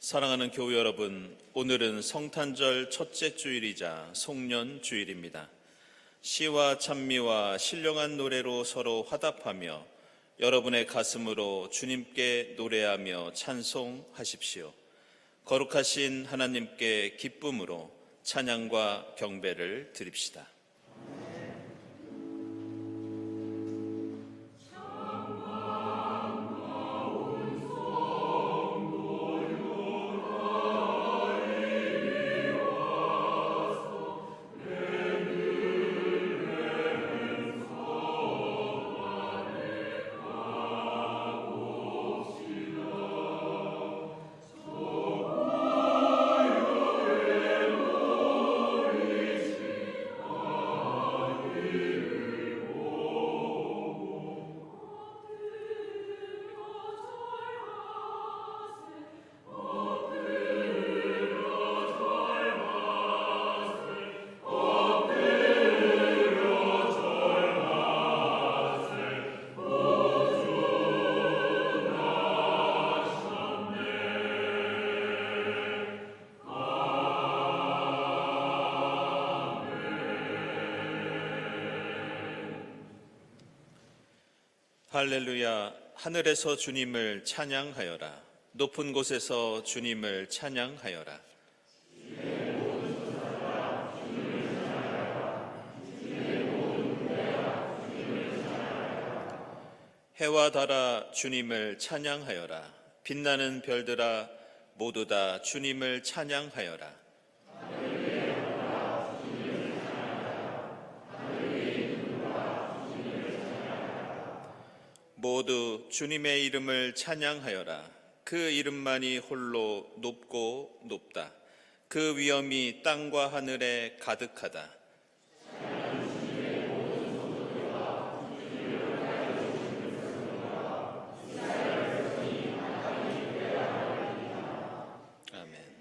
사랑하는 교우 여러분, 오늘은 성탄절 첫째 주일이자 송년 주일입니다. 시와 찬미와 신령한 노래로 서로 화답하며 여러분의 가슴으로 주님께 노래하며 찬송하십시오. 거룩하신 하나님께 기쁨으로 찬양과 경배를 드립시다. 할렐루야. 하늘에서 주님을 찬양하여라. 높은 곳에서 주님을 찬양하여라. 해와 달아 주님을 찬양하여라. 빛나는 별들아 모두 다 주님을 찬양하여라. 모두 주님의 이름을 찬양하여라. 그 이름만이 홀로 높고 높다. 그 위엄이 땅과 하늘에 가득하다. 아멘.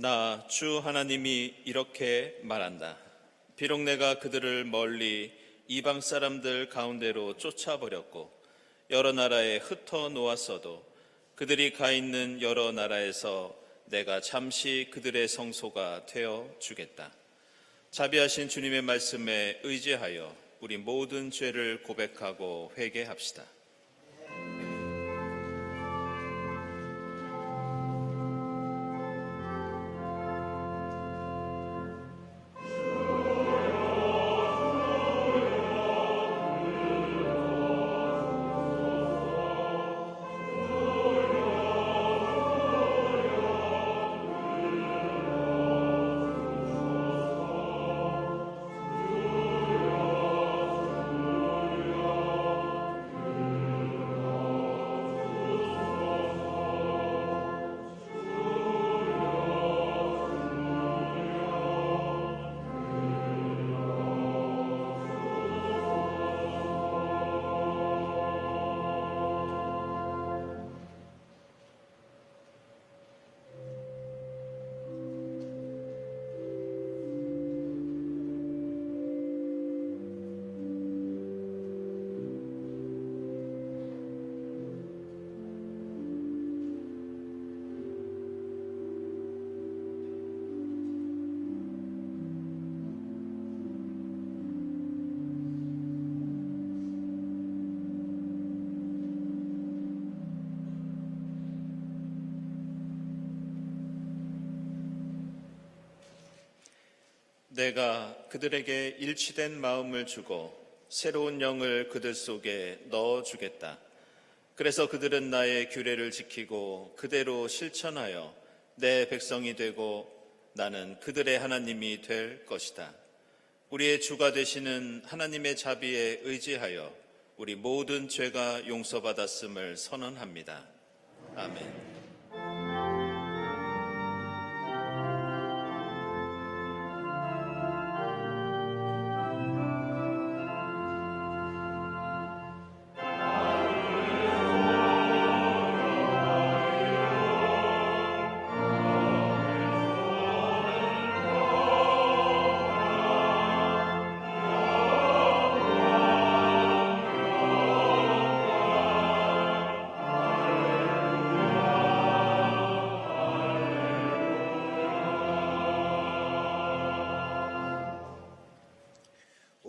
나 주 하나님이 이렇게 말한다. 비록 내가 그들을 멀리 이방 사람들 가운데로 쫓아버렸고 여러 나라에 흩어 놓았어도 그들이 가 있는 여러 나라에서 내가 잠시 그들의 성소가 되어 주겠다. 자비하신 주님의 말씀에 의지하여 우리 모든 죄를 고백하고 회개합시다. 내가 그들에게 일치된 마음을 주고 새로운 영을 그들 속에 넣어주겠다. 그래서 그들은 나의 규례를 지키고 그대로 실천하여 내 백성이 되고 나는 그들의 하나님이 될 것이다. 우리의 주가 되시는 하나님의 자비에 의지하여 우리 모든 죄가 용서받았음을 선언합니다. 아멘.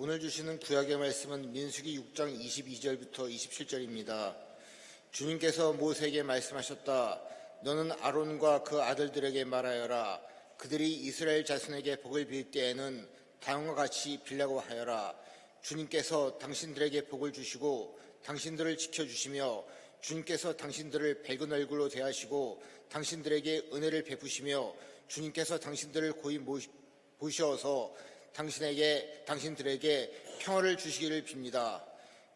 오늘 주시는 구약의 말씀은 민수기 6장 22절부터 27절입니다. 주님께서 모세에게 말씀하셨다. 너는 아론과 그 아들들에게 말하여라. 그들이 이스라엘 자손에게 복을 빌 때에는 다음과 같이 빌라고 하여라. 주님께서 당신들에게 복을 주시고 당신들을 지켜주시며 주님께서 당신들을 밝은 얼굴로 대하시고 당신들에게 은혜를 베푸시며 주님께서 당신들을 고이 보시어서 당신들에게 평화를 주시기를 빕니다.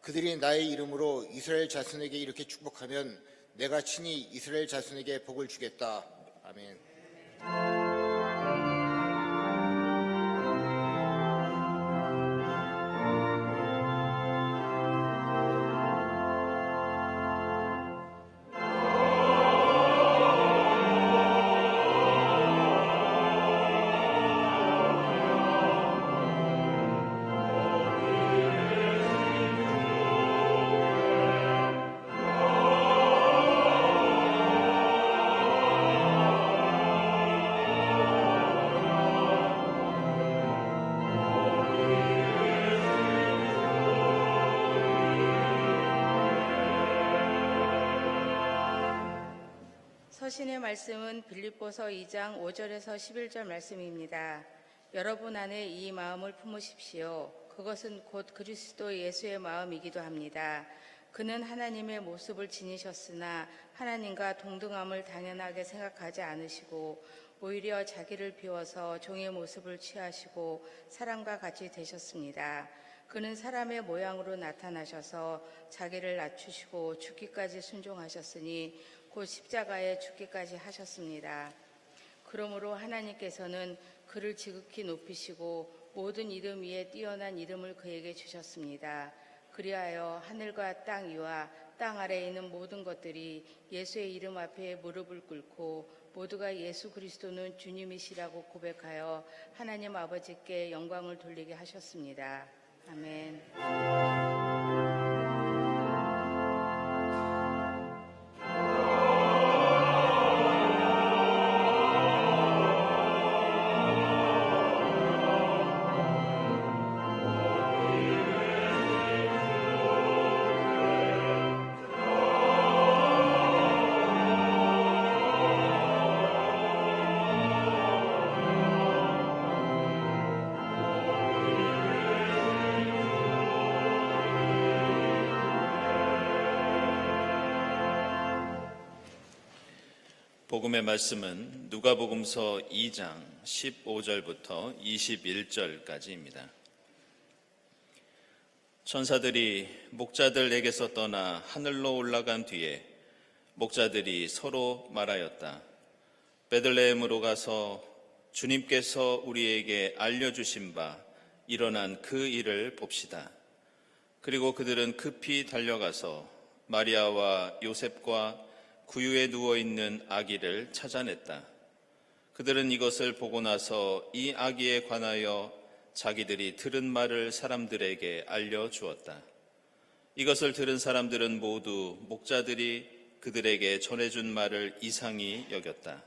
그들이 나의 이름으로 이스라엘 자손에게 이렇게 축복하면 내가 친히 이스라엘 자손에게 복을 주겠다. 아멘. 서신의 말씀은 빌립보서 2장 5절에서 11절 말씀입니다. 여러분 안에 이 마음을 품으십시오. 그것은 곧 그리스도 예수의 마음이기도 합니다. 그는 하나님의 모습을 지니셨으나 하나님과 동등함을 당연하게 생각하지 않으시고 오히려 자기를 비워서 종의 모습을 취하시고 사람과 같이 되셨습니다. 그는 사람의 모양으로 나타나셔서 자기를 낮추시고 죽기까지 순종하셨으니 곧 십자가에 죽기까지 하셨습니다. 그러므로 하나님께서는 그를 지극히 높이시고 모든 이름 위에 뛰어난 이름을 그에게 주셨습니다. 그리하여 하늘과 땅 위와 땅 아래에 있는 모든 것들이 예수의 이름 앞에 무릎을 꿇고 모두가 예수 그리스도는 주님이시라고 고백하여 하나님 아버지께 영광을 돌리게 하셨습니다. 아멘. 복음의 말씀은 누가복음서 2장 15절부터 21절까지입니다. 천사들이 목자들에게서 떠나 하늘로 올라간 뒤에 목자들이 서로 말하였다. 베들레헴으로 가서 주님께서 우리에게 알려주신 바 일어난 그 일을 봅시다. 그리고 그들은 급히 달려가서 마리아와 요셉과 구유에 누워있는 아기를 찾아냈다. 그들은 이것을 보고 나서 이 아기에 관하여 자기들이 들은 말을 사람들에게 알려주었다. 이것을 들은 사람들은 모두 목자들이 그들에게 전해준 말을 이상히 여겼다.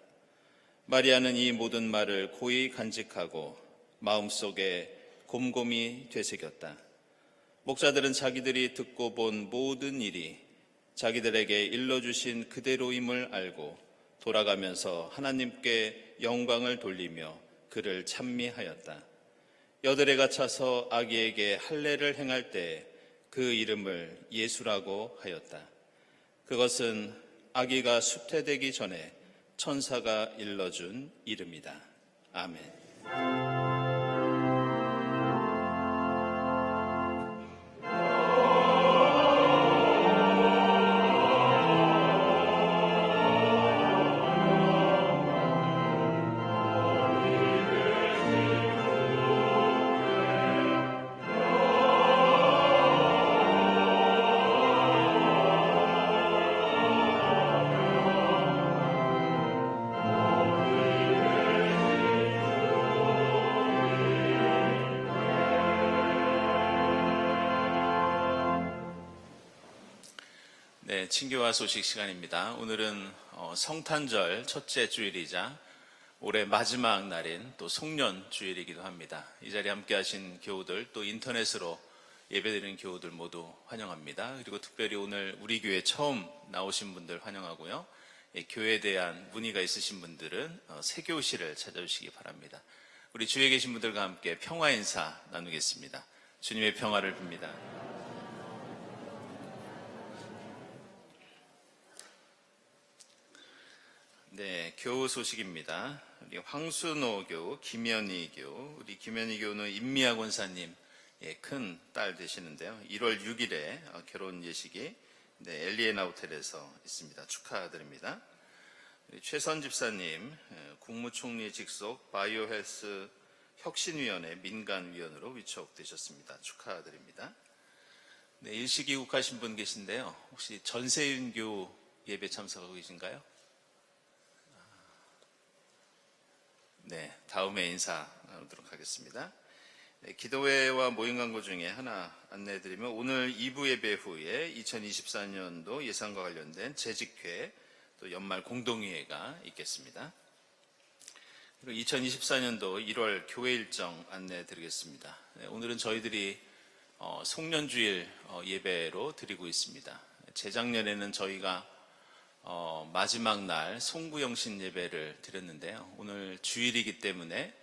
마리아는 이 모든 말을 고이 간직하고 마음속에 곰곰이 되새겼다. 목자들은 자기들이 듣고 본 모든 일이 자기들에게 일러주신 그대로임을 알고 돌아가면서 하나님께 영광을 돌리며 그를 찬미하였다. 여드레가 차서 아기에게 할례를 행할 때 그 이름을 예수라고 하였다. 그것은 아기가 수태되기 전에 천사가 일러준 이름이다. 아멘. 네, 친교와 소식 시간입니다. 오늘은 성탄절 첫째 주일이자 올해 마지막 날인 또 송년 주일이기도 합니다. 이 자리에 함께 하신 교우들, 또 인터넷으로 예배드리는 교우들 모두 환영합니다. 그리고 특별히 오늘 우리 교회 처음 나오신 분들 환영하고요. 교회에 대한 문의가 있으신 분들은 세교실을 찾아주시기 바랍니다. 우리 주위에 계신 분들과 함께 평화 인사 나누겠습니다. 주님의 평화를 빕니다. 네, 교우 소식입니다. 우리 황순호 교우, 김연희 교우, 우리 김연희 교우는 임미아 권사님 큰 딸 되시는데요. 1월 6일에 결혼 예식이 엘리에나 호텔에서 있습니다. 축하드립니다. 우리 최선 집사님, 국무총리 직속 바이오헬스 혁신위원회 민간위원으로 위촉되셨습니다. 축하드립니다. 네, 일식 이국하신 분 계신데요. 혹시 전세윤 교우 예배 참석하고 계신가요? 네, 다음에 인사 나누도록 하겠습니다. 네, 기도회와 모임 광고 중에 하나 안내해드리면 오늘 2부 예배 후에 2024년도 예산과 관련된 재직회 또 연말 공동회의가 있겠습니다. 그리고 2024년도 1월 교회 일정 안내해드리겠습니다. 네, 오늘은 저희들이 송년주일 예배로 드리고 있습니다. 재작년에는 저희가 마지막 날 송구영신 예배를 드렸는데요. 오늘 주일이기 때문에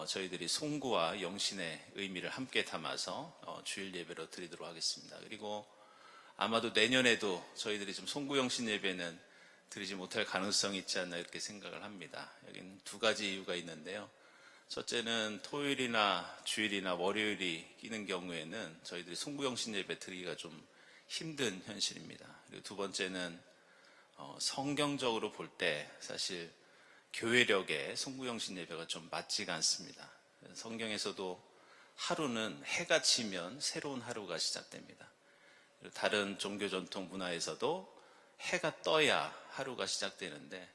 저희들이 송구와 영신의 의미를 함께 담아서 주일 예배로 드리도록 하겠습니다. 그리고 아마도 내년에도 저희들이 좀 송구영신 예배는 드리지 못할 가능성이 있지 않나 이렇게 생각을 합니다. 여기는 두 가지 이유가 있는데요. 첫째는 토요일이나 주일이나 월요일이 끼는 경우에는 저희들이 송구영신 예배 드리기가 좀 힘든 현실입니다. 그리고 두 번째는 성경적으로 볼 때 사실 교회력에 송구영신 예배가 좀 맞지가 않습니다. 성경에서도 하루는 해가 지면 새로운 하루가 시작됩니다. 그리고 다른 종교 전통 문화에서도 해가 떠야 하루가 시작되는데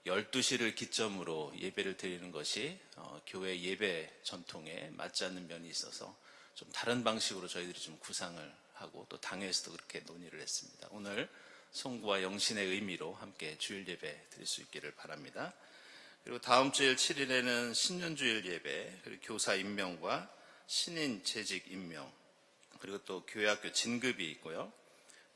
12시를 기점으로 예배를 드리는 것이 교회 예배 전통에 맞지 않는 면이 있어서 좀 다른 방식으로 저희들이 좀 구상을 하고 또 당에서도 그렇게 논의를 했습니다. 오늘 송구와 영신의 의미로 함께 주일 예배 드릴 수 있기를 바랍니다. 그리고 다음 주일 7일에는 신년주일 예배, 그리고 교사 임명과 신인 재직 임명, 그리고 또 교회학교 진급이 있고요.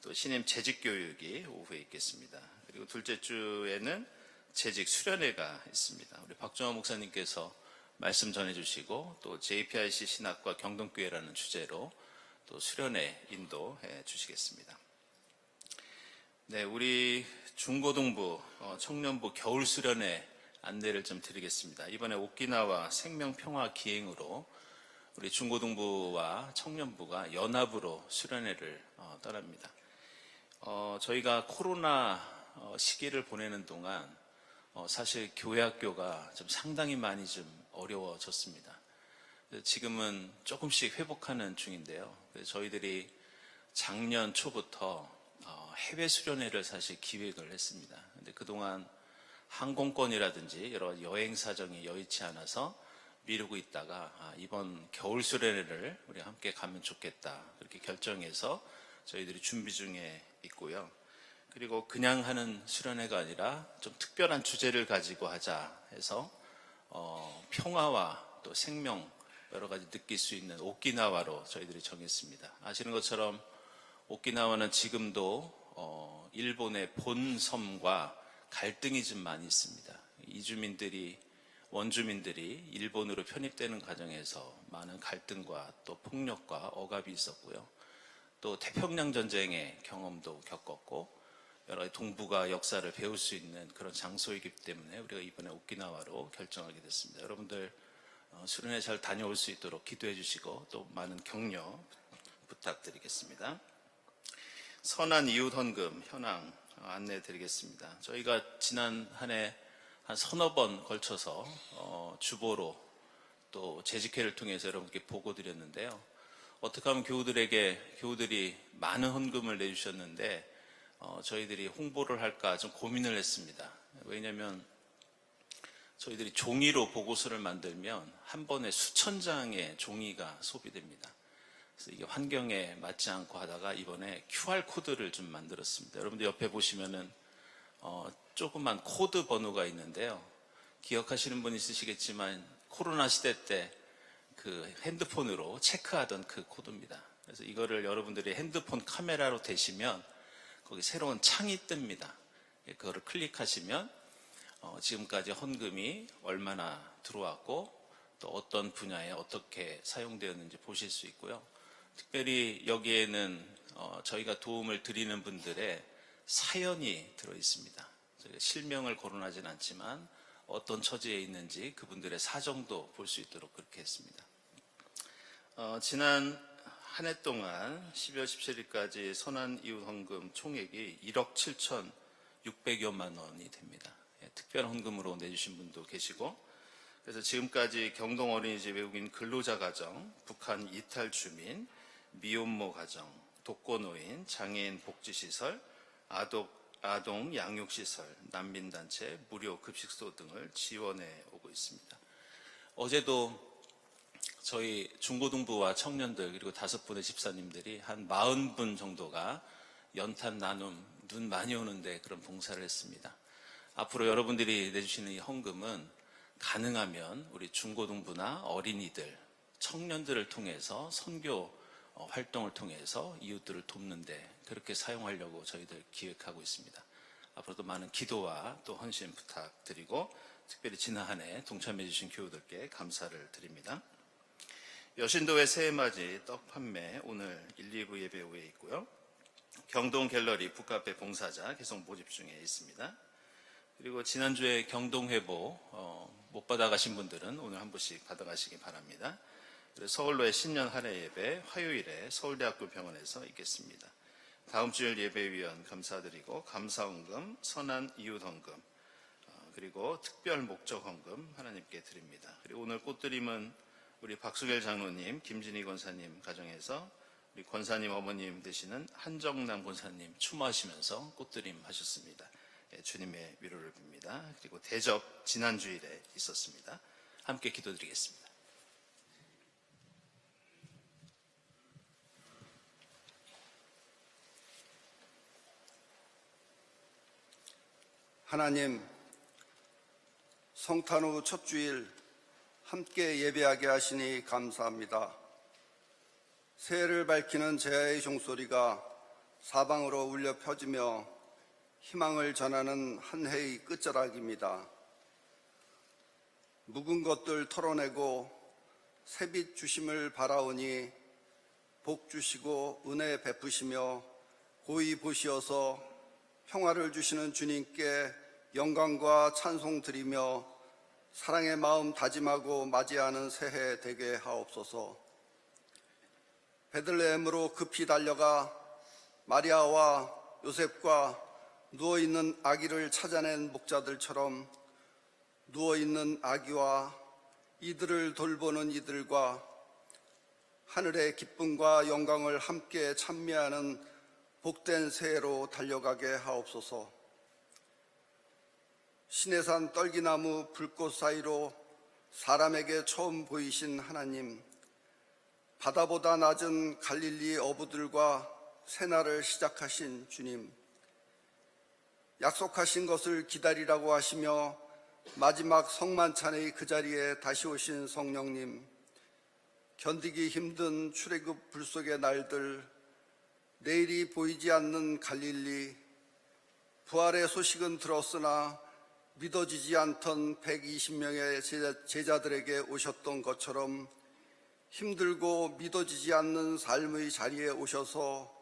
또 신임 재직 교육이 오후에 있겠습니다. 그리고 둘째 주에는 재직 수련회가 있습니다. 우리 박정환 목사님께서 말씀 전해주시고 또 JPIC 신학과 경동교회라는 주제로 또 수련회 인도해 주시겠습니다. 네, 우리 중고등부, 청년부 겨울 수련회 안내를 좀 드리겠습니다. 이번에 오키나와 생명평화 기행으로 우리 중고등부와 청년부가 연합으로 수련회를 떠납니다. 저희가 코로나 시기를 보내는 동안 사실 교회학교가 좀 상당히 많이 좀 어려워졌습니다. 지금은 조금씩 회복하는 중인데요. 저희들이 작년 초부터 해외 수련회를 사실 기획을 했습니다. 근데 그동안 항공권이라든지 여러 가지 여행 사정이 여의치 않아서 미루고 있다가 이번 겨울 수련회를 우리 함께 가면 좋겠다 그렇게 결정해서 저희들이 준비 중에 있고요. 그리고 그냥 하는 수련회가 아니라 좀 특별한 주제를 가지고 하자 해서 평화와 또 생명 여러 가지 느낄 수 있는 오키나와로 저희들이 정했습니다. 아시는 것처럼 오키나와는 지금도 일본의 본섬과 갈등이 좀 많이 있습니다. 이주민들이 원주민들이 일본으로 편입되는 과정에서 많은 갈등과 또 폭력과 억압이 있었고요. 또 태평양 전쟁의 경험도 겪었고 여러 가지 동북아 역사를 배울 수 있는 그런 장소이기 때문에 우리가 이번에 오키나와로 결정하게 됐습니다. 여러분들 수련회 잘 다녀올 수 있도록 기도해 주시고 또 많은 격려 부탁드리겠습니다. 선한 이웃 헌금 현황 안내해 드리겠습니다. 저희가 지난 한 해 한 서너 번 걸쳐서 주보로 또 재직회를 통해서 여러분께 보고 드렸는데요. 어떻게 하면 교우들이 많은 헌금을 내주셨는데 저희들이 홍보를 할까 좀 고민을 했습니다. 왜냐하면 저희들이 종이로 보고서를 만들면 한 번에 수천 장의 종이가 소비됩니다. 그래서 이게 환경에 맞지 않고 하다가 이번에 QR코드를 좀 만들었습니다. 여러분들 옆에 보시면은 조그만 코드 번호가 있는데요. 기억하시는 분 있으시겠지만 코로나 시대 때 그 핸드폰으로 체크하던 그 코드입니다. 그래서 이거를 여러분들이 핸드폰 카메라로 대시면 거기 새로운 창이 뜹니다. 그거를 클릭하시면 지금까지 헌금이 얼마나 들어왔고 또 어떤 분야에 어떻게 사용되었는지 보실 수 있고요. 특별히 여기에는 저희가 도움을 드리는 분들의 사연이 들어 있습니다. 저희가 실명을 거론하진 않지만 어떤 처지에 있는지 그분들의 사정도 볼 수 있도록 그렇게 했습니다. 지난 한 해 동안 12월 17일까지 선한 이웃 헌금 총액이 1억 7,600여만 원이 됩니다. 특별 헌금으로 내주신 분도 계시고 그래서 지금까지 경동 어린이집 외국인 근로자 가정, 북한 이탈 주민, 미혼모 가정, 독거노인, 장애인 복지시설, 아동 양육시설, 난민단체, 무료 급식소 등을 지원해 오고 있습니다. 어제도 저희 중고등부와 청년들 그리고 5분의 집사님들이 한 40분 정도가 연탄 나눔, 눈 많이 오는데 그런 봉사를 했습니다. 앞으로 여러분들이 내주시는 이 헌금은 가능하면 우리 중고등부나 어린이들, 청년들을 통해서 선교 활동을 통해서 이웃들을 돕는데 그렇게 사용하려고 저희들 기획하고 있습니다. 앞으로도 많은 기도와 또 헌신 부탁드리고 특별히 지난 한 해 동참해 주신 교우들께 감사를 드립니다. 여신도의 새해맞이 떡 판매 오늘 1, 2부 예배 후에 있고요. 경동 갤러리 북카페 봉사자 계속 모집 중에 있습니다. 그리고 지난주에 경동회보 못 받아가신 분들은 오늘 한 분씩 받아가시기 바랍니다. 그리고 서울로의 신년 할애 예배 화요일에 서울대학교 병원에서 있겠습니다. 다음 주일 예배위원 감사드리고 감사헌금, 선한 이웃헌금 그리고 특별 목적 헌금 하나님께 드립니다. 그리고 오늘 꽃드림은 우리 박수결 장로님, 김진희 권사님 가정에서 우리 권사님 어머님 되시는 한정남 권사님 추모하시면서 꽃드림 하셨습니다. 주님의 위로를 빕니다. 그리고 대접 지난주일에 있었습니다. 함께 기도드리겠습니다. 하나님, 성탄 후 첫 주일 함께 예배하게 하시니 감사합니다. 새해를 밝히는 제야의 종소리가 사방으로 울려 퍼지며 희망을 전하는 한 해의 끝자락입니다. 묵은 것들 털어내고 새빛 주심을 바라오니 복 주시고 은혜 베푸시며 고이 보시어서 평화를 주시는 주님께 영광과 찬송 드리며 사랑의 마음 다짐하고 맞이하는 새해 되게 하옵소서. 베들레헴으로 급히 달려가 마리아와 요셉과 누워있는 아기를 찾아낸 목자들처럼 누워있는 아기와 이들을 돌보는 이들과 하늘의 기쁨과 영광을 함께 찬미하는 복된 새해로 달려가게 하옵소서. 시내산 떨기나무 불꽃 사이로 사람에게 처음 보이신 하나님, 바다보다 낮은 갈릴리 어부들과 새날을 시작하신 주님, 약속하신 것을 기다리라고 하시며 마지막 성만찬의 그 자리에 다시 오신 성령님, 견디기 힘든 출애굽 불속의 날들, 내일이 보이지 않는 갈릴리, 부활의 소식은 들었으나 믿어지지 않던 120명의 제자들에게 오셨던 것처럼 힘들고 믿어지지 않는 삶의 자리에 오셔서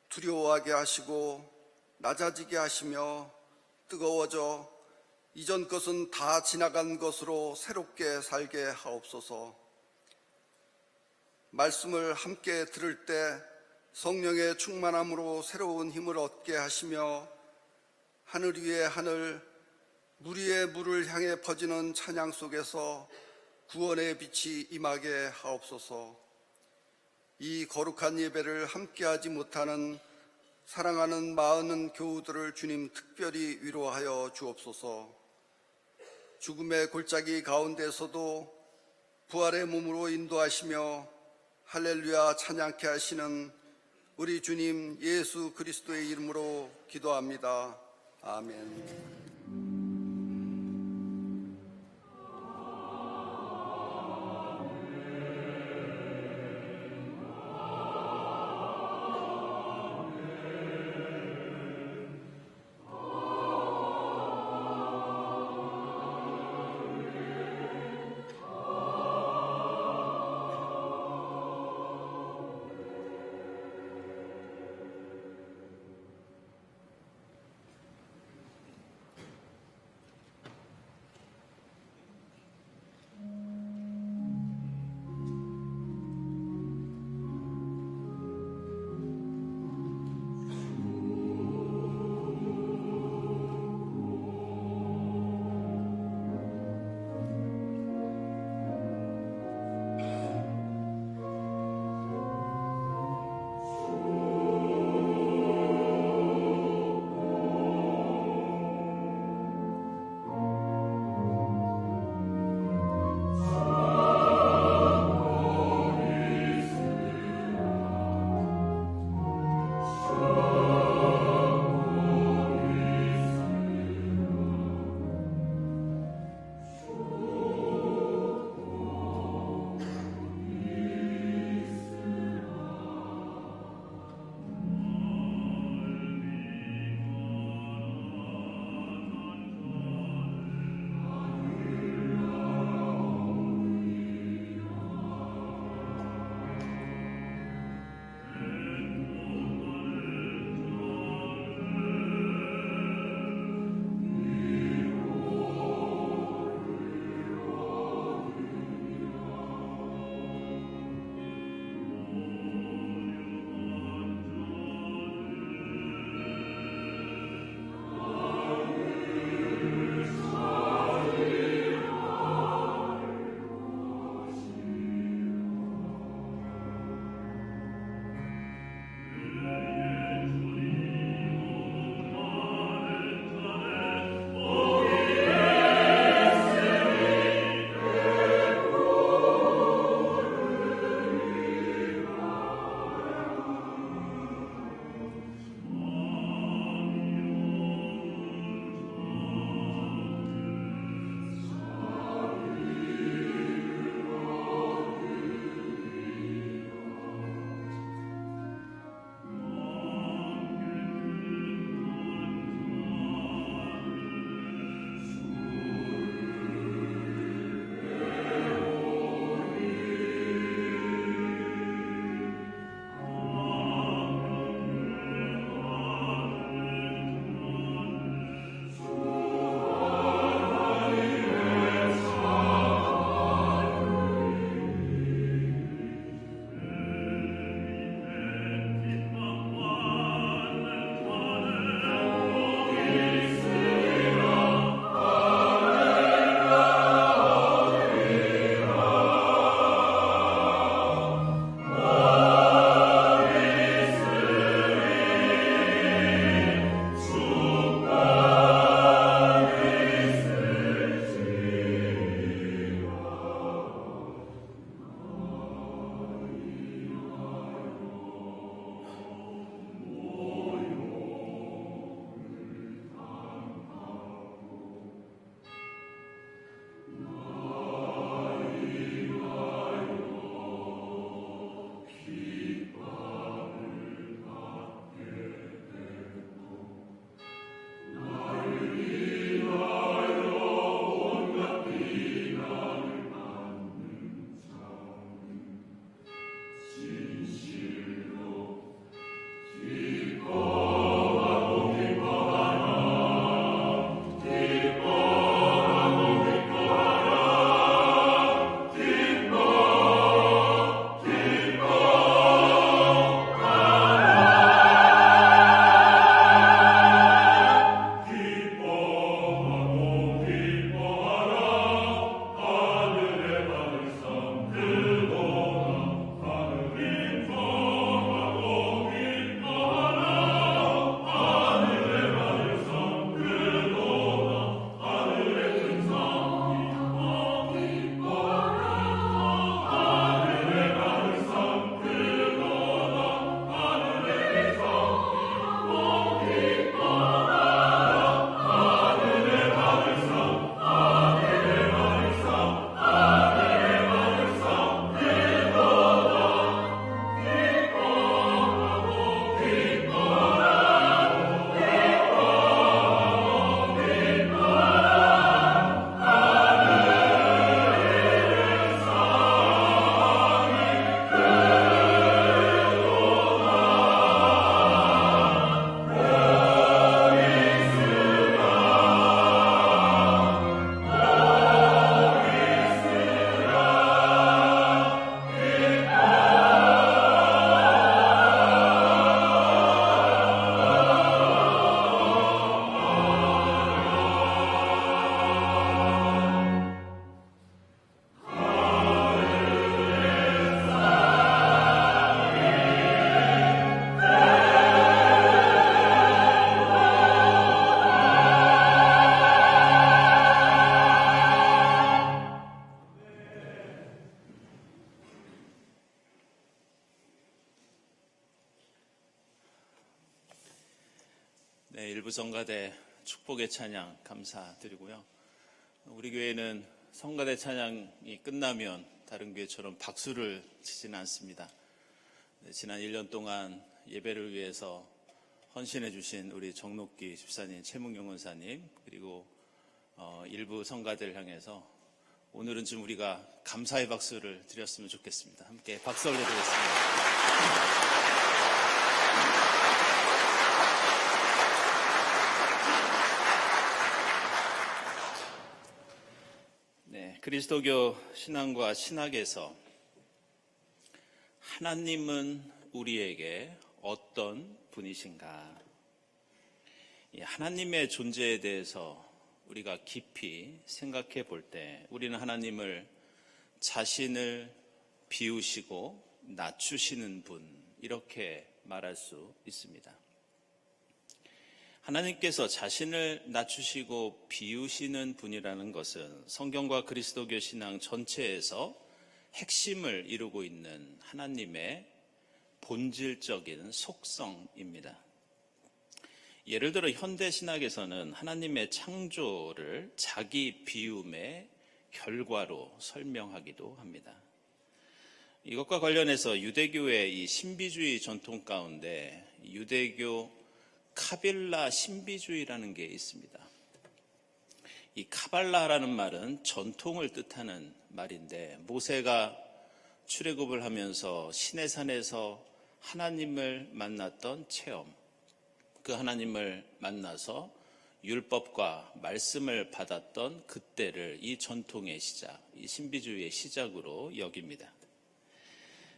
두려워하게 하시고 낮아지게 하시며 뜨거워져 이전 것은 다 지나간 것으로 새롭게 살게 하옵소서. 말씀을 함께 들을 때 성령의 충만함으로 새로운 힘을 얻게 하시며 하늘 위의 하늘, 물 위의 물을 향해 퍼지는 찬양 속에서 구원의 빛이 임하게 하옵소서. 이 거룩한 예배를 함께하지 못하는 사랑하는 많은 교우들을 주님 특별히 위로하여 주옵소서. 죽음의 골짜기 가운데서도 부활의 몸으로 인도하시며 할렐루야 찬양케 하시는 우리 주님 예수 그리스도의 이름으로 기도합니다. 아멘. 네, 일부 성가대 축복의 찬양 감사드리고요. 우리 교회는 성가대 찬양이 끝나면 다른 교회처럼 박수를 치지는 않습니다. 네, 지난 1년 동안 예배를 위해서 헌신해 주신 우리 정록기 집사님, 최문경 원사님, 그리고 일부 성가대를 향해서 오늘은 좀 우리가 감사의 박수를 드렸으면 좋겠습니다. 함께 박수 올려드리겠습니다. 네, 그리스도교 신앙과 신학에서 하나님은 우리에게 어떤 분이신가? 이 하나님의 존재에 대해서 우리가 깊이 생각해 볼 때 우리는 하나님을 자신을 비우시고 낮추시는 분, 이렇게 말할 수 있습니다. 하나님께서 자신을 낮추시고 비우시는 분이라는 것은 성경과 그리스도교 신앙 전체에서 핵심을 이루고 있는 하나님의 본질적인 속성입니다. 예를 들어 현대 신학에서는 하나님의 창조를 자기 비움의 결과로 설명하기도 합니다. 이것과 관련해서 유대교의 이 신비주의 전통 가운데 유대교 카빌라 신비주의라는 게 있습니다. 이 카발라라는 말은 전통을 뜻하는 말인데, 모세가 출애굽을 하면서 시내산에서 하나님을 만났던 체험, 그 하나님을 만나서 율법과 말씀을 받았던 그때를 이 전통의 시작, 이 신비주의의 시작으로 여깁니다.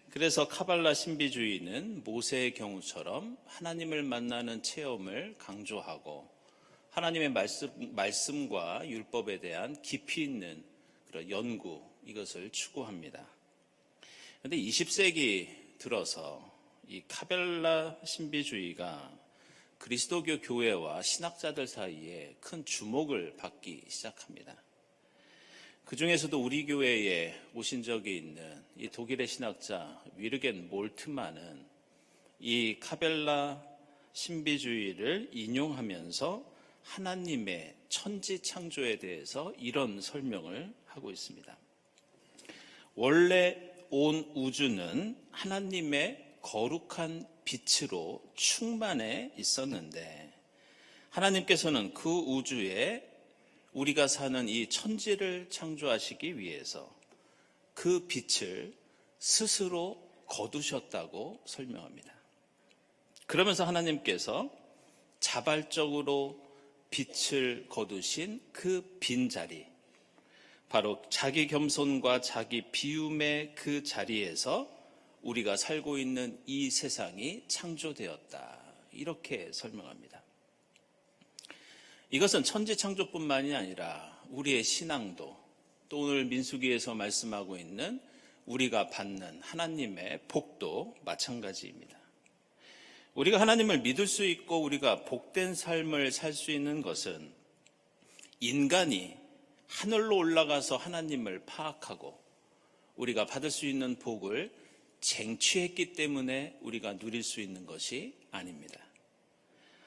그래서 카발라 신비주의는 모세의 경우처럼 하나님을 만나는 체험을 강조하고 하나님의 말씀과 율법에 대한 깊이 있는 그런 연구, 이것을 추구합니다. 그런데 20세기 들어서 이 카발라 신비주의가 그리스도교 교회와 신학자들 사이에 큰 주목을 받기 시작합니다. 그 중에서도 우리 교회에 오신 적이 있는 이 독일의 신학자 위르겐 몰트만은 이 카벨라 신비주의를 인용하면서 하나님의 천지 창조에 대해서 이런 설명을 하고 있습니다. 원래 온 우주는 하나님의 거룩한 빛으로 충만해 있었는데 하나님께서는 그 우주에 우리가 사는 이 천지를 창조하시기 위해서 그 빛을 스스로 거두셨다고 설명합니다. 그러면서 하나님께서 자발적으로 빛을 거두신 그 빈자리, 바로 자기 겸손과 자기 비움의 그 자리에서 우리가 살고 있는 이 세상이 창조되었다, 이렇게 설명합니다. 이것은 천지 창조뿐만이 아니라 우리의 신앙도, 또 오늘 민수기에서 말씀하고 있는 우리가 받는 하나님의 복도 마찬가지입니다. 우리가 하나님을 믿을 수 있고 우리가 복된 삶을 살 수 있는 것은 인간이 하늘로 올라가서 하나님을 파악하고 우리가 받을 수 있는 복을 쟁취했기 때문에 우리가 누릴 수 있는 것이 아닙니다.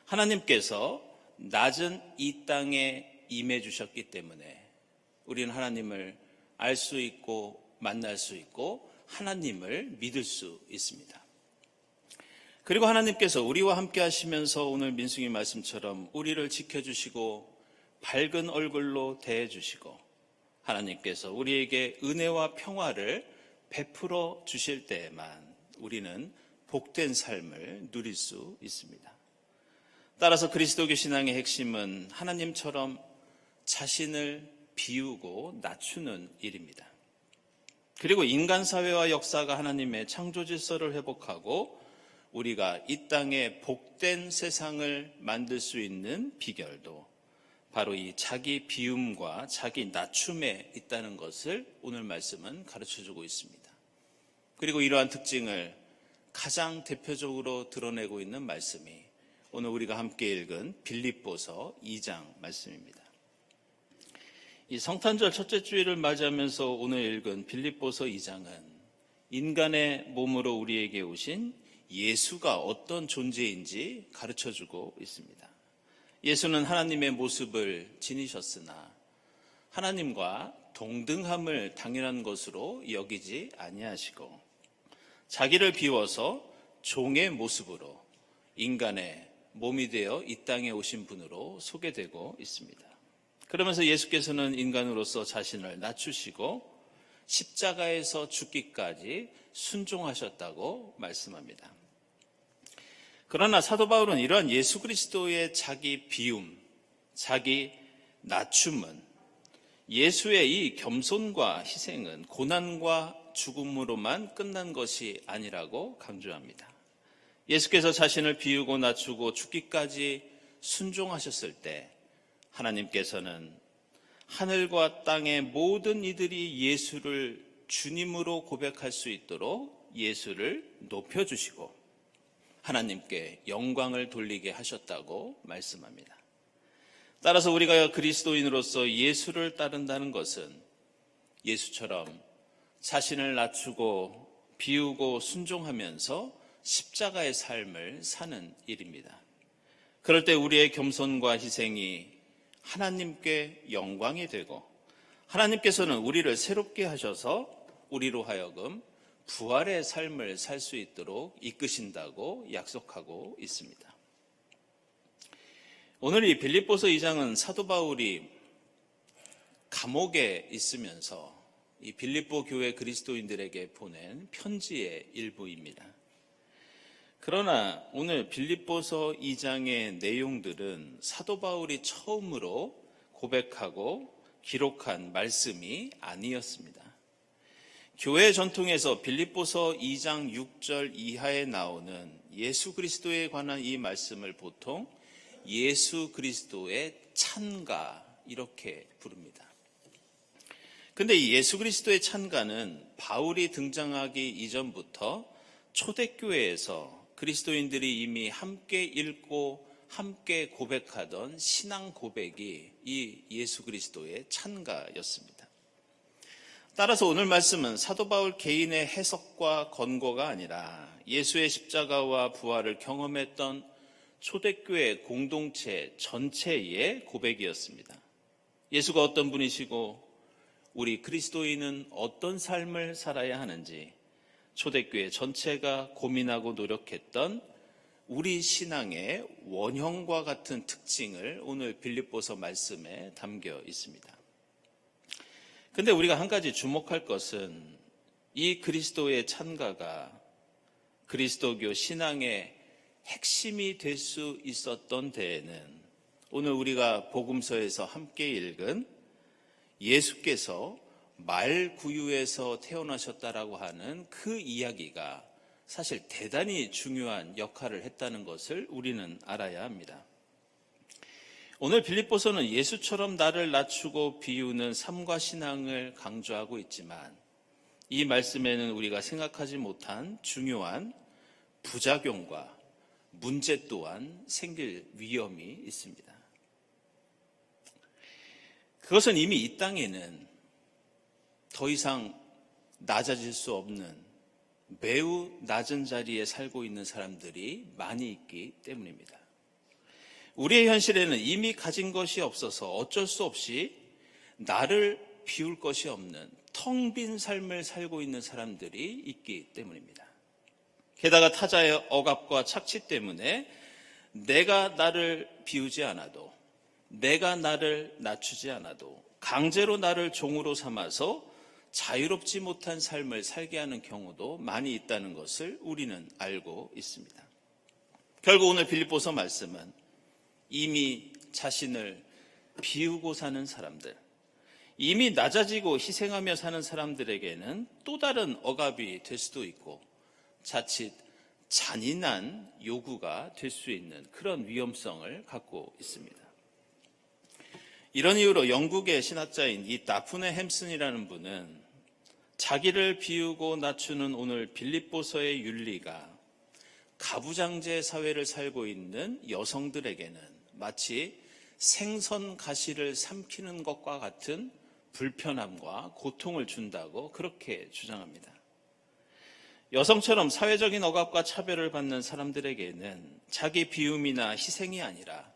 하나님께서 낮은 이 땅에 임해 주셨기 때문에 우리는 하나님을 알 수 있고 만날 수 있고 하나님을 믿을 수 있습니다. 그리고 하나님께서 우리와 함께 하시면서 오늘 민수기 말씀처럼 우리를 지켜주시고 밝은 얼굴로 대해주시고 하나님께서 우리에게 은혜와 평화를 베풀어 주실 때에만 우리는 복된 삶을 누릴 수 있습니다. 따라서 그리스도교 신앙의 핵심은 하나님처럼 자신을 비우고 낮추는 일입니다. 그리고 인간 사회와 역사가 하나님의 창조 질서를 회복하고 우리가 이 땅에 복된 세상을 만들 수 있는 비결도 바로 이 자기 비움과 자기 낮춤에 있다는 것을 오늘 말씀은 가르쳐주고 있습니다. 그리고 이러한 특징을 가장 대표적으로 드러내고 있는 말씀이 오늘 우리가 함께 읽은 빌립보서 2장 말씀입니다. 이 성탄절 첫째 주일을 맞이하면서 오늘 읽은 빌립보서 2장은 인간의 몸으로 우리에게 오신 예수가 어떤 존재인지 가르쳐주고 있습니다. 예수는 하나님의 모습을 지니셨으나 하나님과 동등함을 당연한 것으로 여기지 아니하시고 자기를 비워서 종의 모습으로 인간의 몸이 되어 이 땅에 오신 분으로 소개되고 있습니다. 그러면서 예수께서는 인간으로서 자신을 낮추시고 십자가에서 죽기까지 순종하셨다고 말씀합니다. 그러나 사도 바울은 이러한 예수 그리스도의 자기 비움, 자기 낮춤은 예수의 이 겸손과 희생은 고난과 죽음으로만 끝난 것이 아니라고 강조합니다. 예수께서 자신을 비우고 낮추고 죽기까지 순종하셨을 때 하나님께서는 하늘과 땅의 모든 이들이 예수를 주님으로 고백할 수 있도록 예수를 높여주시고 하나님께 영광을 돌리게 하셨다고 말씀합니다. 따라서 우리가 그리스도인으로서 예수를 따른다는 것은 예수처럼 자신을 낮추고 비우고 순종하면서 십자가의 삶을 사는 일입니다. 그럴 때 우리의 겸손과 희생이 하나님께 영광이 되고 하나님께서는 우리를 새롭게 하셔서 우리로 하여금 부활의 삶을 살 수 있도록 이끄신다고 약속하고 있습니다. 오늘 이 빌립보서 2장은 사도 바울이 감옥에 있으면서 이 빌립보 교회 그리스도인들에게 보낸 편지의 일부입니다. 그러나 오늘 빌립보서 2장의 내용들은 사도 바울이 처음으로 고백하고 기록한 말씀이 아니었습니다. 교회 전통에서 빌립보서 2장 6절 이하에 나오는 예수 그리스도에 관한 이 말씀을 보통 예수 그리스도의 찬가 이렇게 부릅니다. 근데 이 예수 그리스도의 찬가는 바울이 등장하기 이전부터 초대교회에서 그리스도인들이 이미 함께 읽고 함께 고백하던 신앙 고백이 이 예수 그리스도의 찬가였습니다. 따라서 오늘 말씀은 사도 바울 개인의 해석과 권고가 아니라 예수의 십자가와 부활을 경험했던 초대교회 공동체 전체의 고백이었습니다. 예수가 어떤 분이시고 우리 그리스도인은 어떤 삶을 살아야 하는지 초대교회 전체가 고민하고 노력했던 우리 신앙의 원형과 같은 특징을 오늘 빌립보서 말씀에 담겨 있습니다. 근데 우리가 한 가지 주목할 것은 이 그리스도의 찬가가 그리스도교 신앙의 핵심이 될 수 있었던 데에는 오늘 우리가 복음서에서 함께 읽은 예수께서 말구유에서 태어나셨다라고 하는 그 이야기가 사실 대단히 중요한 역할을 했다는 것을 우리는 알아야 합니다. 오늘 빌립보서는 예수처럼 나를 낮추고 비우는 삶과 신앙을 강조하고 있지만 이 말씀에는 우리가 생각하지 못한 중요한 부작용과 문제 또한 생길 위험이 있습니다. 그것은 이미 이 땅에는 더 이상 낮아질 수 없는 매우 낮은 자리에 살고 있는 사람들이 많이 있기 때문입니다. 우리의 현실에는 이미 가진 것이 없어서 어쩔 수 없이 나를 비울 것이 없는 텅 빈 삶을 살고 있는 사람들이 있기 때문입니다. 게다가 타자의 억압과 착취 때문에 내가 나를 비우지 않아도 내가 나를 낮추지 않아도 강제로 나를 종으로 삼아서 자유롭지 못한 삶을 살게 하는 경우도 많이 있다는 것을 우리는 알고 있습니다. 결국 오늘 빌립보서 말씀은 이미 자신을 비우고 사는 사람들, 이미 낮아지고 희생하며 사는 사람들에게는 또 다른 억압이 될 수도 있고 자칫 잔인한 요구가 될 수 있는 그런 위험성을 갖고 있습니다. 이런 이유로 영국의 신학자인 이 다프네 햄슨이라는 분은 자기를 비우고 낮추는 오늘 빌립보서의 윤리가 가부장제 사회를 살고 있는 여성들에게는 마치 생선 가시를 삼키는 것과 같은 불편함과 고통을 준다고 그렇게 주장합니다. 여성처럼 사회적인 억압과 차별을 받는 사람들에게는 자기 비움이나 희생이 아니라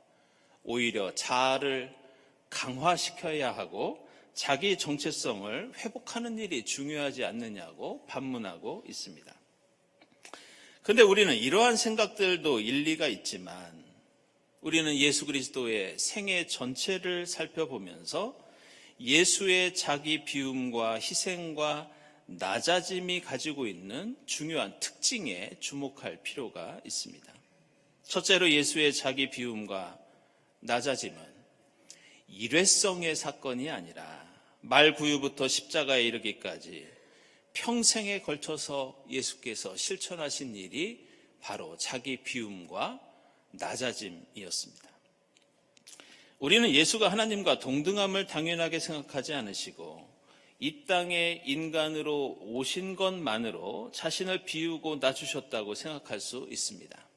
오히려 자아를 강화시켜야 하고 자기 정체성을 회복하는 일이 중요하지 않느냐고 반문하고 있습니다. 그런데 우리는 이러한 생각들도 일리가 있지만 우리는 예수 그리스도의 생애 전체를 살펴보면서 예수의 자기 비움과 희생과 낮아짐이 가지고 있는 중요한 특징에 주목할 필요가 있습니다. 첫째로 예수의 자기 비움과 낮아짐은 일회성의 사건이 아니라 말구유부터 십자가에 이르기까지 평생에 걸쳐서 예수께서 실천하신 일이 바로 자기 비움과 낮아짐이었습니다. 우리는 예수가 하나님과 동등함을 당연하게 생각하지 않으시고 이 땅에 인간으로 오신 것만으로 자신을 비우고 낮추셨다고 생각할 수 있습니다.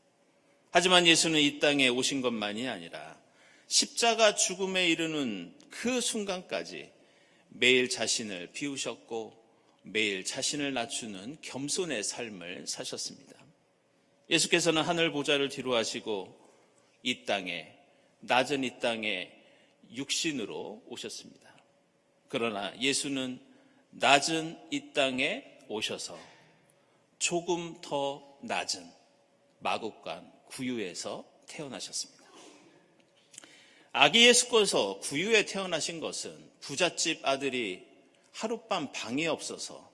하지만 예수는 이 땅에 오신 것만이 아니라 십자가 죽음에 이르는 그 순간까지 매일 자신을 비우셨고 매일 자신을 낮추는 겸손의 삶을 사셨습니다. 예수께서는 하늘 보좌를 뒤로 하시고 이 땅에, 낮은 이 땅에 육신으로 오셨습니다. 그러나 예수는 낮은 이 땅에 오셔서 조금 더 낮은 마국간 구유에서 태어나셨습니다. 아기 예수께서 구유에 태어나신 것은 부잣집 아들이 하룻밤 방이 없어서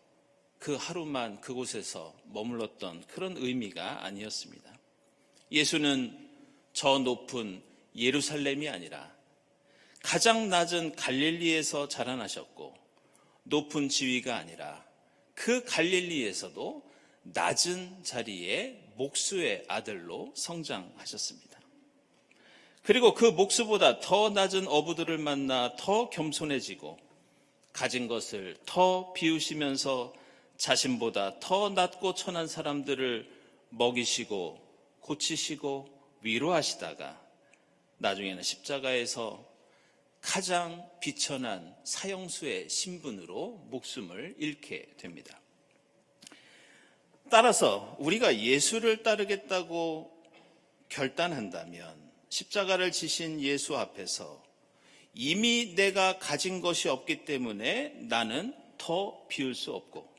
그 하루만 그곳에서 머물렀던 그런 의미가 아니었습니다. 예수는 저 높은 예루살렘이 아니라 가장 낮은 갈릴리에서 자라나셨고 높은 지위가 아니라 그 갈릴리에서도 낮은 자리에 목수의 아들로 성장하셨습니다. 그리고 그 목수보다 더 낮은 어부들을 만나 더 겸손해지고 가진 것을 더 비우시면서 자신보다 더 낮고 천한 사람들을 먹이시고 고치시고 위로하시다가 나중에는 십자가에서 가장 비천한 사형수의 신분으로 목숨을 잃게 됩니다. 따라서 우리가 예수를 따르겠다고 결단한다면 십자가를 지신 예수 앞에서 이미 내가 가진 것이 없기 때문에 나는 더 비울 수 없고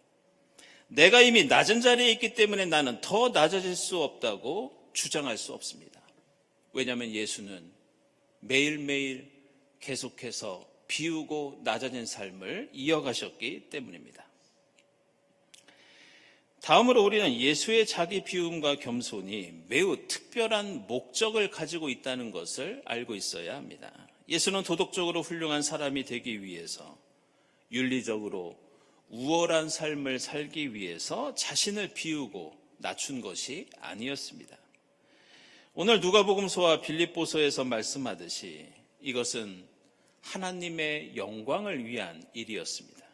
내가 이미 낮은 자리에 있기 때문에 나는 더 낮아질 수 없다고 주장할 수 없습니다. 왜냐하면 예수는 매일매일 계속해서 비우고 낮아진 삶을 이어가셨기 때문입니다. 다음으로 우리는 예수의 자기 비움과 겸손이 매우 특별한 목적을 가지고 있다는 것을 알고 있어야 합니다. 예수는 도덕적으로 훌륭한 사람이 되기 위해서 윤리적으로 우월한 삶을 살기 위해서 자신을 비우고 낮춘 것이 아니었습니다. 오늘 누가복음서와 빌립보서에서 말씀하듯이 이것은 하나님의 영광을 위한 일이었습니다.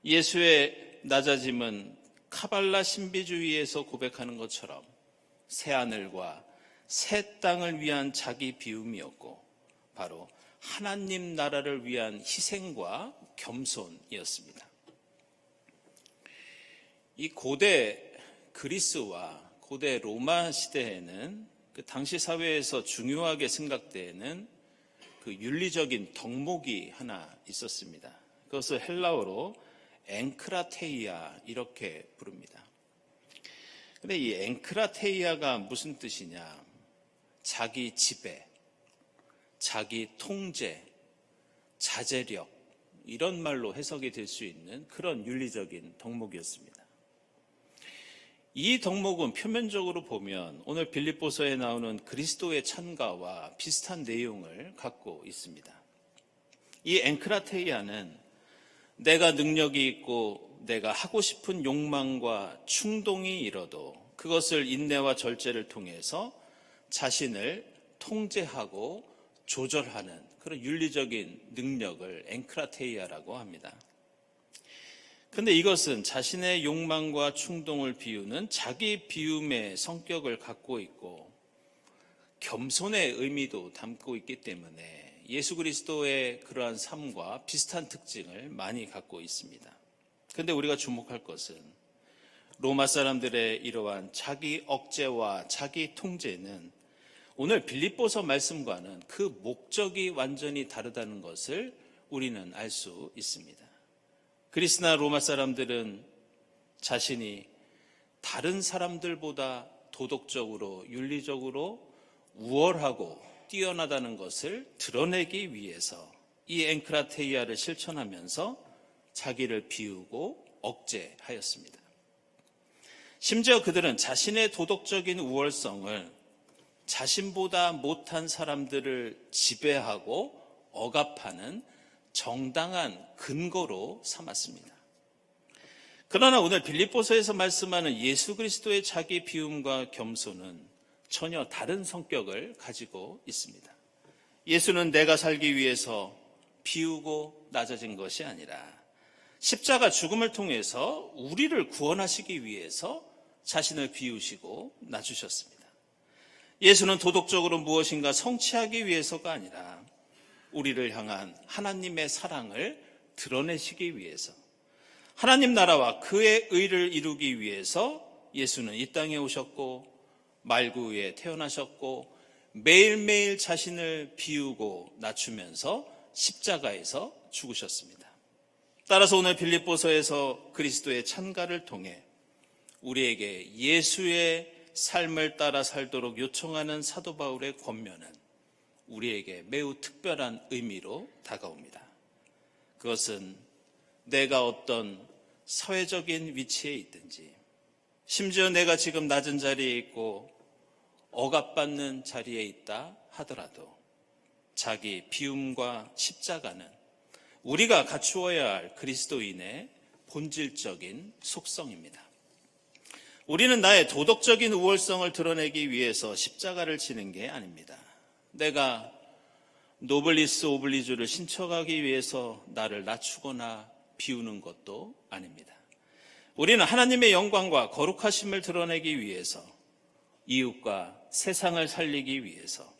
예수의 낮아짐은 카발라 신비주의에서 고백하는 것처럼 새하늘과 새 땅을 위한 자기 비움이었고 바로 하나님 나라를 위한 희생과 겸손이었습니다. 이 고대 그리스와 고대 로마 시대에는 그 당시 사회에서 중요하게 생각되는 그 윤리적인 덕목이 하나 있었습니다. 그것을 헬라어로 앵크라테이아 이렇게 부릅니다. 근데 이 앵크라테이아가 무슨 뜻이냐? 자기 지배, 자기 통제, 자제력 이런 말로 해석이 될 수 있는 그런 윤리적인 덕목이었습니다. 이 덕목은 표면적으로 보면 오늘 빌립보서에 나오는 그리스도의 찬가와 비슷한 내용을 갖고 있습니다. 이 앵크라테이아는 내가 능력이 있고 내가 하고 싶은 욕망과 충동이 일어도 그것을 인내와 절제를 통해서 자신을 통제하고 조절하는 그런 윤리적인 능력을 앵크라테이아라고 합니다. 그런데 이것은 자신의 욕망과 충동을 비우는 자기 비움의 성격을 갖고 있고 겸손의 의미도 담고 있기 때문에 예수 그리스도의 그러한 삶과 비슷한 특징을 많이 갖고 있습니다. 그런데 우리가 주목할 것은 로마 사람들의 이러한 자기 억제와 자기 통제는 오늘 빌립보서 말씀과는 그 목적이 완전히 다르다는 것을 우리는 알 수 있습니다. 그리스나 로마 사람들은 자신이 다른 사람들보다 도덕적으로 윤리적으로 우월하고 뛰어나다는 것을 드러내기 위해서 이 엔크라테이아를 실천하면서 자기를 비우고 억제하였습니다. 심지어 그들은 자신의 도덕적인 우월성을 자신보다 못한 사람들을 지배하고 억압하는 정당한 근거로 삼았습니다. 그러나 오늘 빌립보서에서 말씀하는 예수 그리스도의 자기 비움과 겸손은 전혀 다른 성격을 가지고 있습니다. 예수는 내가 살기 위해서 비우고 낮아진 것이 아니라 십자가 죽음을 통해서 우리를 구원하시기 위해서 자신을 비우시고 낮추셨습니다. 예수는 도덕적으로 무엇인가 성취하기 위해서가 아니라 우리를 향한 하나님의 사랑을 드러내시기 위해서, 하나님 나라와 그의 의를 이루기 위해서 예수는 이 땅에 오셨고 말구에 태어나셨고 매일매일 자신을 비우고 낮추면서 십자가에서 죽으셨습니다. 따라서 오늘 빌립보서에서 그리스도의 찬가를 통해 우리에게 예수의 삶을 따라 살도록 요청하는 사도 바울의 권면은 우리에게 매우 특별한 의미로 다가옵니다. 그것은 내가 어떤 사회적인 위치에 있든지, 심지어 내가 지금 낮은 자리에 있고 억압받는 자리에 있다 하더라도 자기 비움과 십자가는 우리가 갖추어야 할 그리스도인의 본질적인 속성입니다. 우리는 나의 도덕적인 우월성을 드러내기 위해서 십자가를 지는 게 아닙니다. 내가 노블리스 오블리주를 신청하기 위해서 나를 낮추거나 비우는 것도 아닙니다. 우리는 하나님의 영광과 거룩하심을 드러내기 위해서, 이웃과 세상을 살리기 위해서,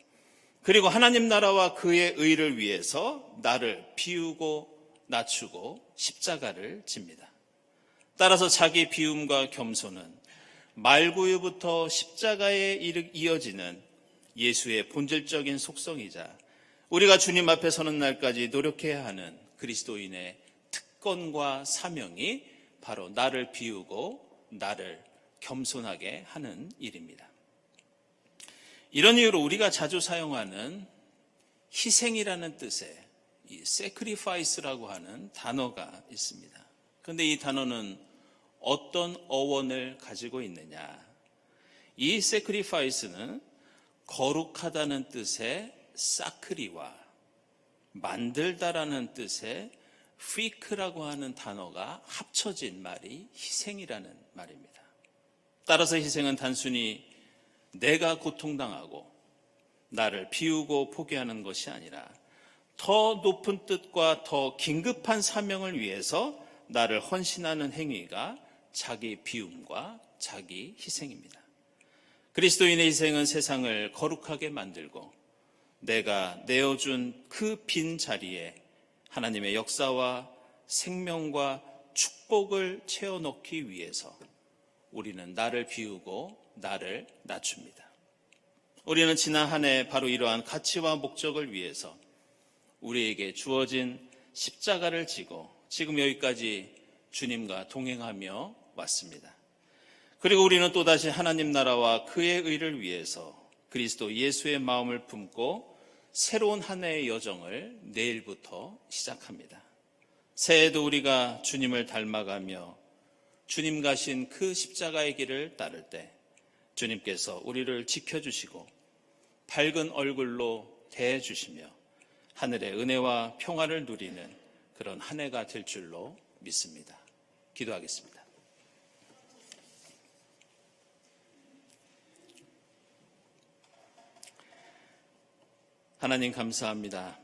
그리고 하나님 나라와 그의 의를 위해서 나를 비우고 낮추고 십자가를 집니다. 따라서 자기 비움과 겸손은 말구유부터 십자가에 이어지는 예수의 본질적인 속성이자 우리가 주님 앞에 서는 날까지 노력해야 하는 그리스도인의 특권과 사명이 바로 나를 비우고 나를 겸손하게 하는 일입니다. 이런 이유로 우리가 자주 사용하는 희생이라는 뜻의 이 sacrifice라고 하는 단어가 있습니다. 그런데 이 단어는 어떤 어원을 가지고 있느냐? 이 sacrifice는 거룩하다는 뜻의 사크리와 만들다라는 뜻의 피크라고 하는 단어가 합쳐진 말이 희생이라는 말입니다. 따라서 희생은 단순히 내가 고통당하고 나를 비우고 포기하는 것이 아니라 더 높은 뜻과 더 긴급한 사명을 위해서 나를 헌신하는 행위가 자기 비움과 자기 희생입니다. 그리스도인의 희생은 세상을 거룩하게 만들고 내가 내어준 그 빈 자리에 하나님의 역사와 생명과 축복을 채워넣기 위해서 우리는 나를 비우고 나를 낮춥니다. 우리는 지난 한 해 바로 이러한 가치와 목적을 위해서 우리에게 주어진 십자가를 지고 지금 여기까지 주님과 동행하며 왔습니다. 그리고 우리는 또다시 하나님 나라와 그의 의를 위해서 그리스도 예수의 마음을 품고 새로운 한 해의 여정을 내일부터 시작합니다. 새해에도 우리가 주님을 닮아가며 주님 가신 그 십자가의 길을 따를 때 주님께서 우리를 지켜주시고 밝은 얼굴로 대해주시며 하늘의 은혜와 평화를 누리는 그런 한 해가 될 줄로 믿습니다. 기도하겠습니다. 하나님 감사합니다.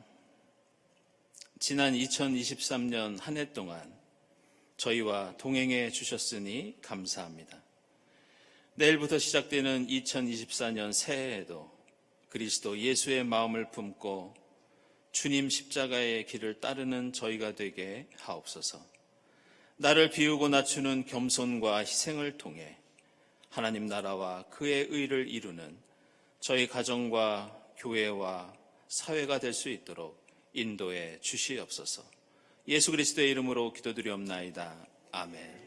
지난 2023년 한 해 동안 저희와 동행해 주셨으니 감사합니다. 내일부터 시작되는 2024년 새해에도 그리스도 예수의 마음을 품고 주님 십자가의 길을 따르는 저희가 되게 하옵소서. 나를 비우고 낮추는 겸손과 희생을 통해 하나님 나라와 그의 의를 이루는 저희 가정과 교회와 사회가 될 수 있도록 인도해 주시옵소서. 예수 그리스도의 이름으로 기도드리옵나이다. 아멘.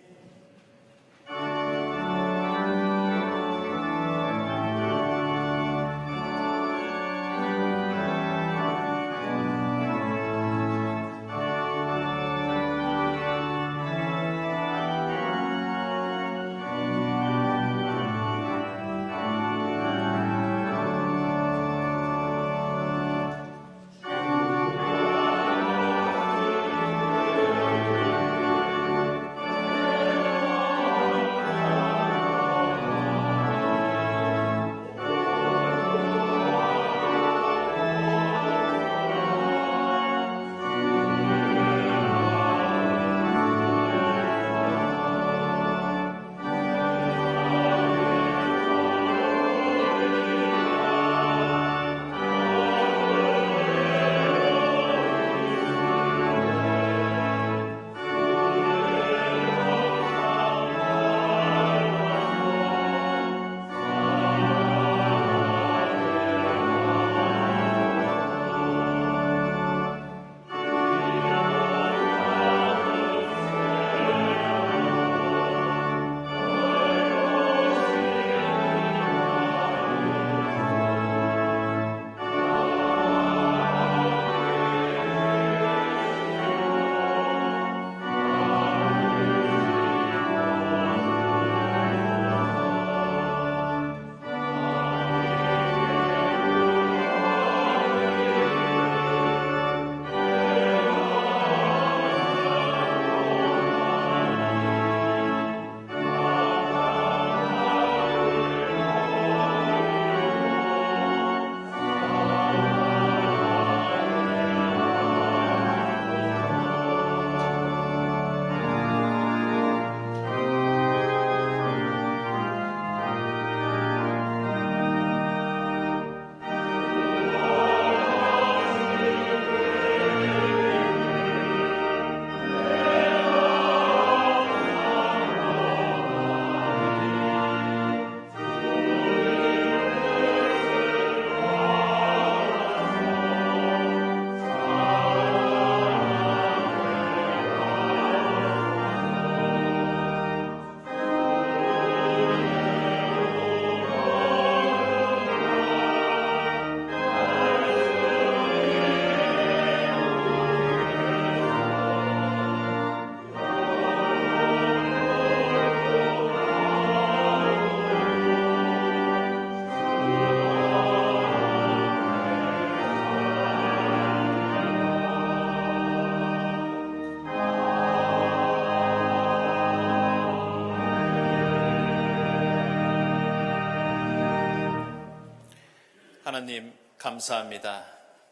하나님 감사합니다.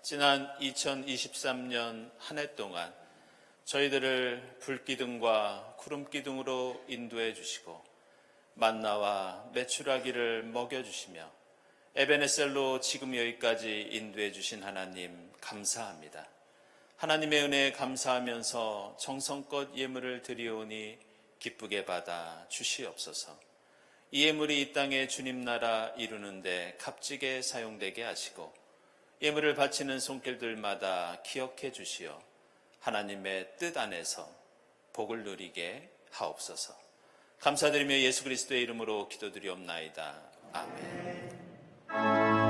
지난 2023년 한 해 동안 저희들을 불기둥과 구름기둥으로 인도해 주시고 만나와 메추라기를 먹여주시며 에베네셀로 지금 여기까지 인도해 주신 하나님 감사합니다. 하나님의 은혜에 감사하면서 정성껏 예물을 드리오니 기쁘게 받아 주시옵소서. 이 예물이 이 땅에 주님 나라 이루는데 값지게 사용되게 하시고 예물을 바치는 손길들마다 기억해 주시어 하나님의 뜻 안에서 복을 누리게 하옵소서. 감사드리며 예수 그리스도의 이름으로 기도드리옵나이다. 아멘.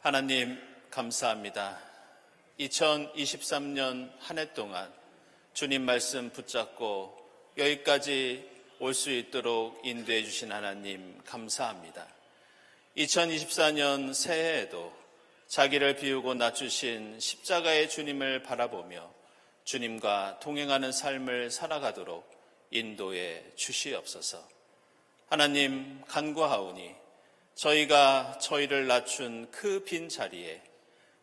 하나님 감사합니다. 2023년 한 해 동안 주님 말씀 붙잡고 여기까지 올 수 있도록 인도해 주신 하나님 감사합니다. 2024년 새해에도 자기를 비우고 낮추신 십자가의 주님을 바라보며 주님과 동행하는 삶을 살아가도록 인도해 주시옵소서. 하나님 간구하오니 저희가 저희를 낮춘 그 빈 자리에,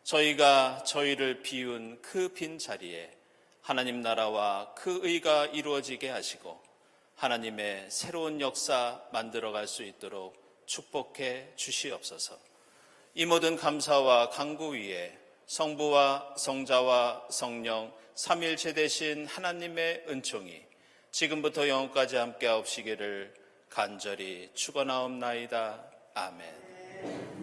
저희가 저희를 비운 그 빈 자리에 하나님 나라와 그 의가 이루어지게 하시고 하나님의 새로운 역사 만들어갈 수 있도록 축복해 주시옵소서. 이 모든 감사와 간구 위에 성부와 성자와 성령 삼일체 되신 하나님의 은총이 지금부터 영원까지 함께 하옵시기를 간절히 축원하옵나이다. 아멘.